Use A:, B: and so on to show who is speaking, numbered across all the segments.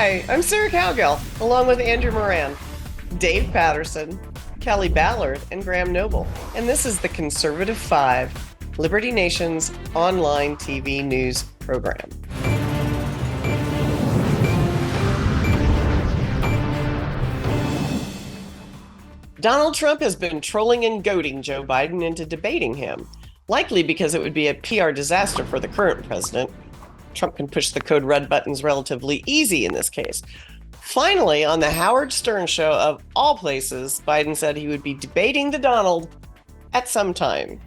A: Hi, I'm Sarah Cowgill, along with Andrew Moran, Dave Patterson, Kelly Ballard, and Graham Noble. And this is the Conservative Five, Liberty Nation's online TV news program. Donald Trump has been trolling and goading Joe Biden into debating him, likely because it would be a PR disaster for the current president. Trump can push the code red buttons relatively easy in this case. Finally, on the Howard Stern show of all places, Biden said he would be debating the Donald at some time.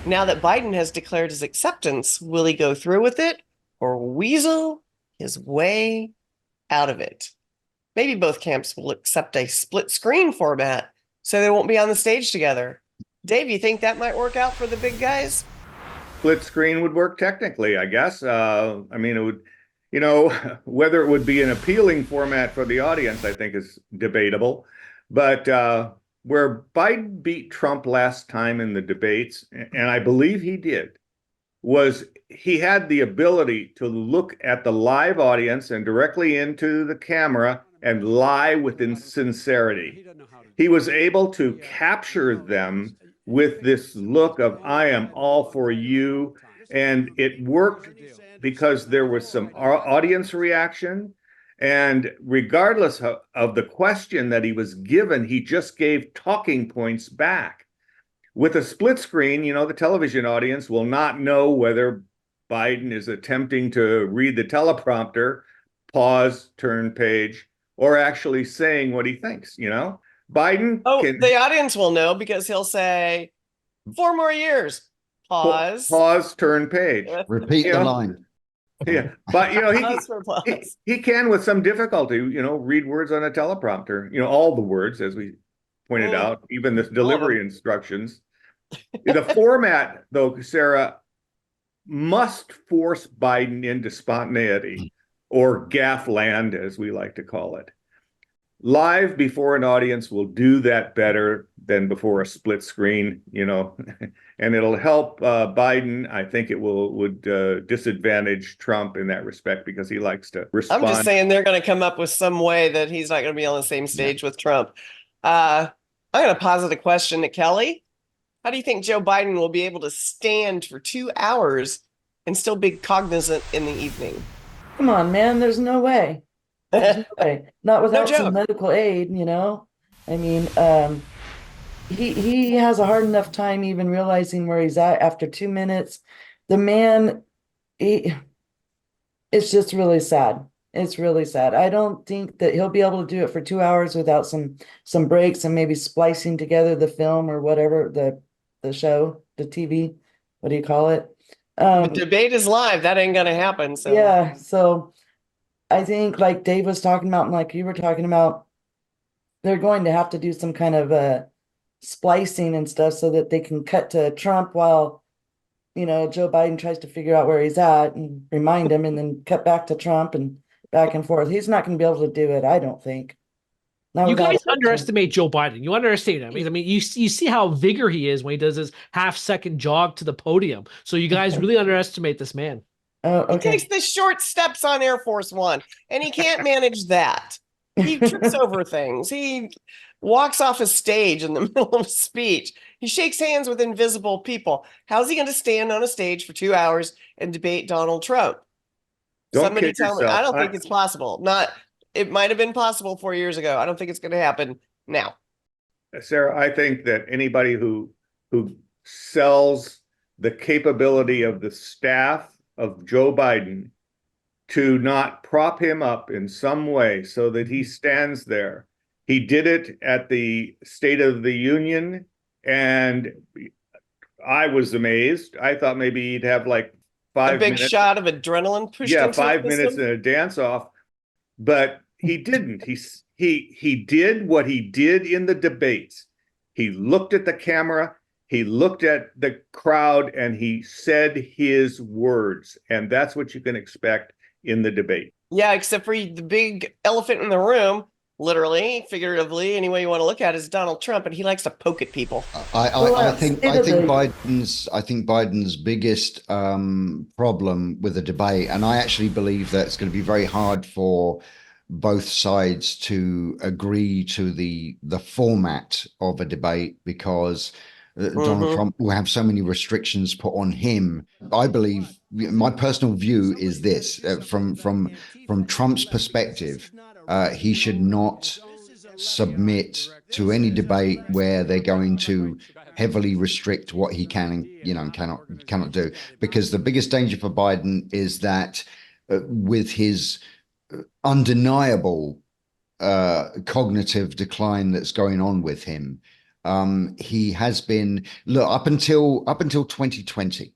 A: Now that Biden has declared his acceptance, will he go through with it or weasel his way out of it? Maybe both camps will accept a split screen format so they won't be on the stage together. Dave, you think that might work out for the big guys?
B: Split screen would work technically, I guess. I mean, it would, whether it would be an appealing format for the audience, I think is debatable. But where Biden beat Trump last time in the debates, and I believe he did, was he had the ability to look at the live audience and directly into the camera and lie with sincerity. He was able to capture them with this look of, I am all for you. And it worked because there was some audience reaction. And regardless of the question that he was given, he just gave talking points back. With a split screen, the television audience will not know whether Biden is attempting to read the teleprompter, pause, turn page, or actually saying what he thinks, Biden
A: the audience will know because he'll say 4 more years. Pause,
B: turn page.
C: Repeat the line.
B: Yeah, but he can with some difficulty, read words on a teleprompter, all the words, as we pointed out, even the delivery instructions. The format, though, Sarah, must force Biden into spontaneity, or gaffe land, as we like to call it. Live before an audience will do that better than before a split screen, and it'll help Biden. I think it would disadvantage Trump in that respect because he likes to respond.
A: I'm just saying they're going to come up with some way that he's not going to be on the same stage with Trump. I'm going to posit a question to Kelly. How do you think Joe Biden will be able to stand for 2 hours and still be cognizant in the evening?
D: Come on, man. There's no way. There's no way. Not without some medical aid, I mean, he has a hard enough time even realizing where he's at after 2 minutes. The man, it's just really sad. It's really sad. I don't think that he'll be able to do it for 2 hours without some breaks and maybe splicing together the film or whatever, the show, the TV, what do you call it?
A: The debate is live. That ain't gonna happen. So
D: yeah, so I think, like Dave was talking about and like you were talking about, they're going to have to do some kind of splicing and stuff so that they can cut to Trump while, Joe Biden tries to figure out where he's at and remind him, and then cut back to Trump and back and forth. He's not going to be able to do it, I don't think.
E: You guys underestimate Joe Biden. You underestimate him. I mean, you see how vigor he is when he does his half-second jog to the podium. So you guys really underestimate this man.
D: Oh, okay.
A: He takes the short steps on Air Force One, and he can't manage that. He trips over things. He walks off a stage in the middle of a speech. He shakes hands with invisible people. How's he going to stand on a stage for 2 hours and debate Donald Trump? Somebody tell me. I don't think it's possible. It might have been possible 4 years ago. I don't think it's going to happen now.
B: Sarah, I think that anybody who sells the capability of the staff of Joe Biden to not prop him up in some way so that he stands there. He did it at the State of the Union, and I was amazed. I thought maybe he'd have like 5 minutes.
A: A big shot of adrenaline pushed into
B: 5 minutes and a dance off, but he didn't. He did what he did in the debates. He looked at the camera, he looked at the crowd, and he said his words. And that's what you can expect in the debate.
A: Yeah, except for the big elephant in the room. literally, figuratively, any way you want to look at it, is Donald Trump, and he likes to poke at people.
D: Well,
C: I think Biden's biggest problem with the debate, and I actually believe that it's going to be very hard for both sides to agree to the format of a debate because Donald Trump will have so many restrictions put on him. I believe my personal view is this: from Trump's perspective, he should not submit to any debate where they're going to heavily restrict what he can and cannot do, because the biggest danger for Biden is that with his undeniable cognitive decline that's going on with him, he has been, look, up until 2020,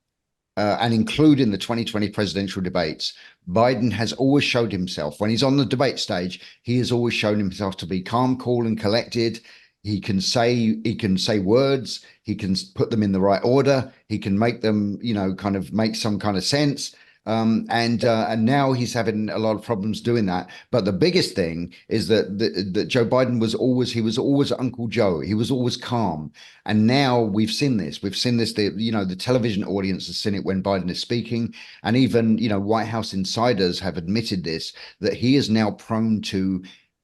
C: and including the 2020 presidential debates, Biden has always showed himself, when he's on the debate stage, he has always shown himself to be calm, cool, and collected. He can say words, he can put them in the right order, he can make them, kind of make some kind of sense. And now he's having a lot of problems doing that. But the biggest thing is that Joe Biden was always Uncle Joe. He was always calm. And now we've seen this. We've seen this. The television audience has seen it when Biden is speaking, and even White House insiders have admitted this, that he is now prone to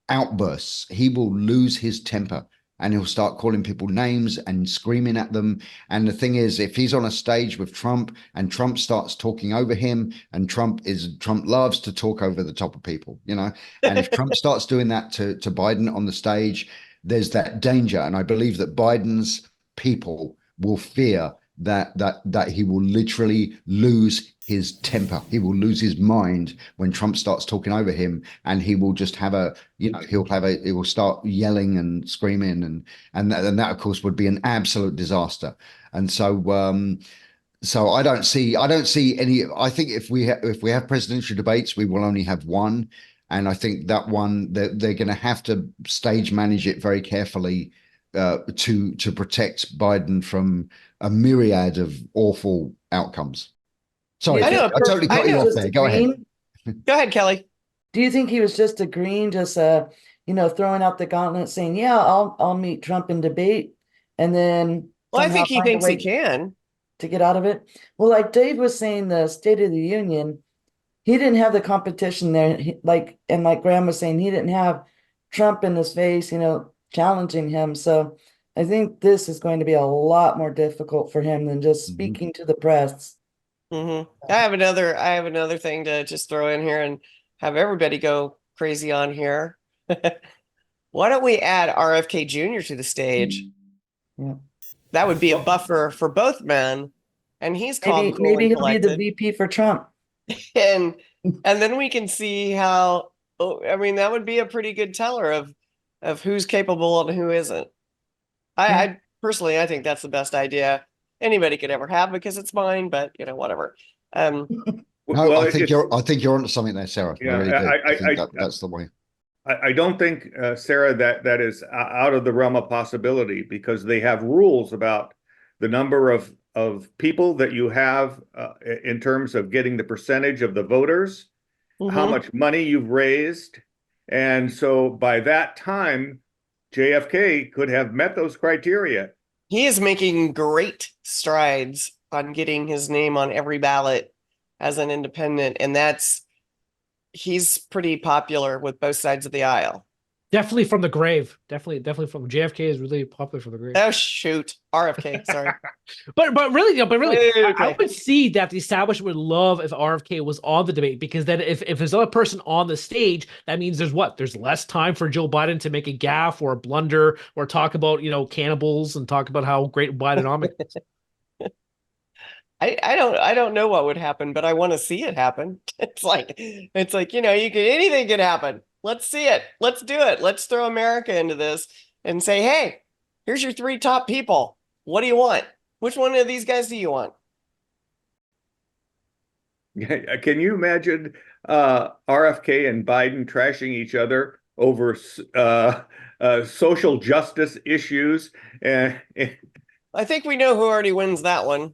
C: outbursts. He will lose his temper, and he'll start calling people names and screaming at them. And the thing is, if he's on a stage with Trump and Trump starts talking over him, and Trump loves to talk over the top of people, and if Trump starts doing that to Biden on the stage, there's that danger. And I believe that Biden's people will fear that he will literally lose his temper. He will lose his mind when Trump starts talking over him, and he will just have he will start yelling and screaming, and that of course would be an absolute disaster. And so I don't see any. I think if we have presidential debates, we will only have one, and I think that one they're going to have to stage manage it very carefully to protect Biden from a myriad of awful outcomes. Sorry, I totally cut you off there. Go ahead.
A: Go ahead, Kelly.
D: Do you think he was just agreeing, just throwing out the gauntlet, saying, "Yeah, I'll meet Trump in debate," and then
A: well, I think he thinks he can
D: to get out of it? Well, like Dave was saying, the State of the Union, he didn't have the competition there. Like Graham was saying, he didn't have Trump in his face, challenging him. So I think this is going to be a lot more difficult for him than just speaking to the press.
A: I have another thing to just throw in here and have everybody go crazy on here. Why don't we add RFK Jr. to the stage?
D: Yeah.
A: That would be a buffer for both men, and he's calm, cool,
D: maybe
A: and
D: he'll be the VP for Trump,
A: and then we can see how. That would be a pretty good teller of who's capable and who isn't. I personally, I think that's the best idea anybody could ever have, because it's mine, but whatever.
C: No, I think you're onto something there, Sarah.
B: Yeah,
C: I really do. I think that's the way.
B: I don't think, Sarah, that is out of the realm of possibility, because they have rules about the number of people that you have in terms of getting the percentage of the voters, how much money you've raised. And so by that time, JFK could have met those criteria.
A: He is making great strides on getting his name on every ballot as an independent, and he's pretty popular with both sides of the aisle.
E: Definitely from the grave. Definitely from JFK is really popular from the grave.
A: Oh shoot, RFK. Sorry,
E: but really,
A: okay.
E: I would see that the establishment would love if RFK was on the debate, because then if there's another person on the stage, that means there's less time for Joe Biden to make a gaffe or a blunder or talk about cannibals and talk about how great Bidenomics is.
A: I don't know what would happen, but I want to see it happen. It's like anything can happen. Let's see it. Let's do it. Let's throw America into this and say, hey, here's your 3 top people. What do you want? Which one of these guys do you want?
B: Can you imagine RFK and Biden trashing each other over social justice issues?
A: I think we know who already wins that one.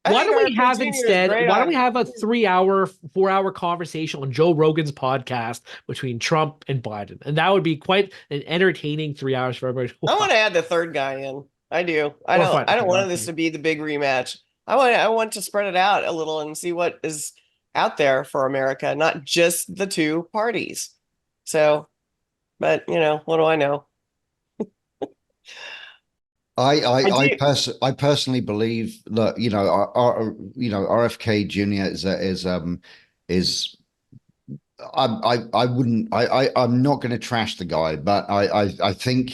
A: I
E: Why
A: think
E: don't we
A: RFK
E: have
A: Jr. is
E: instead?
A: great
E: Why don't
A: on-
E: we have a 3 hour, 4 hour conversation on Joe Rogan's podcast between Trump and Biden, and that would be quite an entertaining 3 hours for everybody to
A: I
E: watch.
A: want to add the third guy in. I do. I
E: Or
A: don't.
E: fine,
A: I don't
E: okay,
A: want
E: okay.
A: this to be the big rematch. I want to spread it out a little and see what is out there for America, not just the two parties. So, but what do I know?
C: I personally believe that RFK Jr. is I wouldn't I'm not going to trash the guy, but I think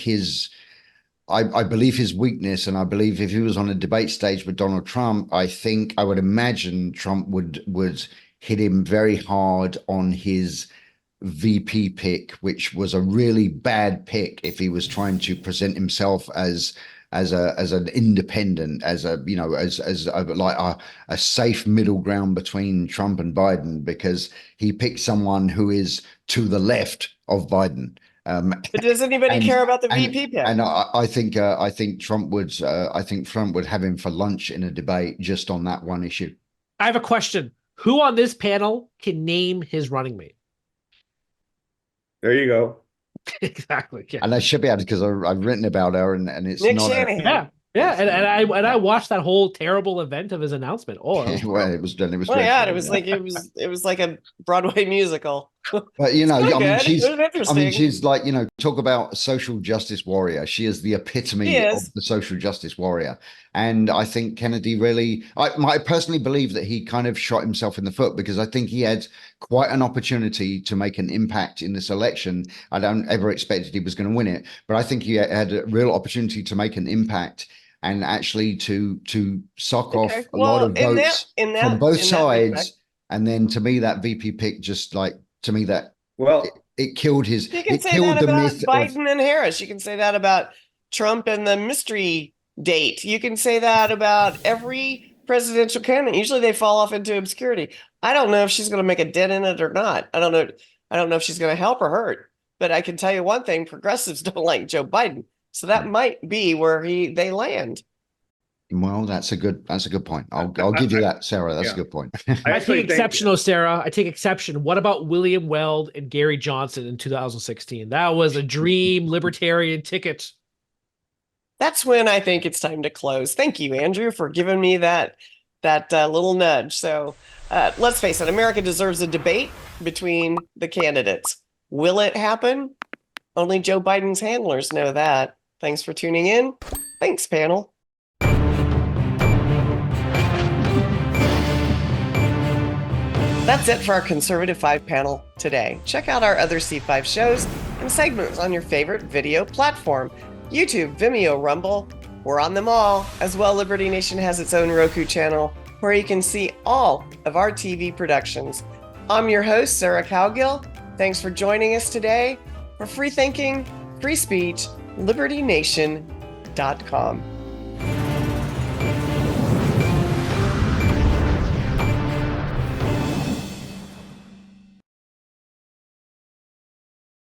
C: I believe his weakness, and I believe if he was on a debate stage with Donald Trump, I would imagine Trump would hit him very hard on his VP pick, which was a really bad pick if he was trying to present himself as an independent, as a safe middle ground between Trump and Biden, because he picked someone who is to the left of Biden.
A: But does anybody care about the VP pick?
C: And I think Trump would have him for lunch in a debate just on that one issue.
E: I have a question. Who on this panel can name his running mate?
B: There you go.
E: Exactly. Yeah.
C: And I should be able to, because I've written about her, and it's
A: Nick
C: not
A: Shanahan.
E: Yeah. I watched that whole terrible event of his announcement. Oh, that was
C: well, it was done. It was.
A: Oh yeah,
C: dreadful,
A: it was like a Broadway musical.
C: But I mean,
A: It was interesting.
C: she's like, talk about a social justice warrior. She is the epitome of the social justice warrior. And I think Kennedy really, I personally believe that he kind of shot himself in the foot, because I think he had quite an opportunity to make an impact in this election. I don't ever expected he was going to win it, but I think he had a real opportunity to make an impact and actually to sock off a lot of votes from both sides. And then to me, that VP pick just it killed his.
A: You can
C: it
A: say
C: killed
A: that
C: the
A: about
C: myth
A: Biden and Harris. You can say that about Trump and the mystery date. You can say that about every presidential candidate. Usually they fall off into obscurity. I don't know if she's going to make a dent in it or not. I don't know. I don't know if she's going to help or hurt. But I can tell you one thing: progressives don't like Joe Biden, so that might be where they land.
C: Well, that's a good point. I'll give you that, Sarah. That's a good point.
E: I take exception, Sarah. I take exception. What about William Weld and Gary Johnson in 2016? That was a dream libertarian ticket.
A: That's when I think it's time to close. Thank you, Andrew, for giving me that little nudge. So let's face it, America deserves a debate between the candidates. Will it happen? Only Joe Biden's handlers know that. Thanks for tuning in. Thanks, panel. That's it for our Conservative 5 panel today. Check out our other C5 shows and segments on your favorite video platform: YouTube, Vimeo, Rumble. We're on them all. As well, Liberty Nation has its own Roku channel where you can see all of our TV productions. I'm your host, Sarah Cowgill. Thanks for joining us today. For free thinking, free speech, libertynation.com.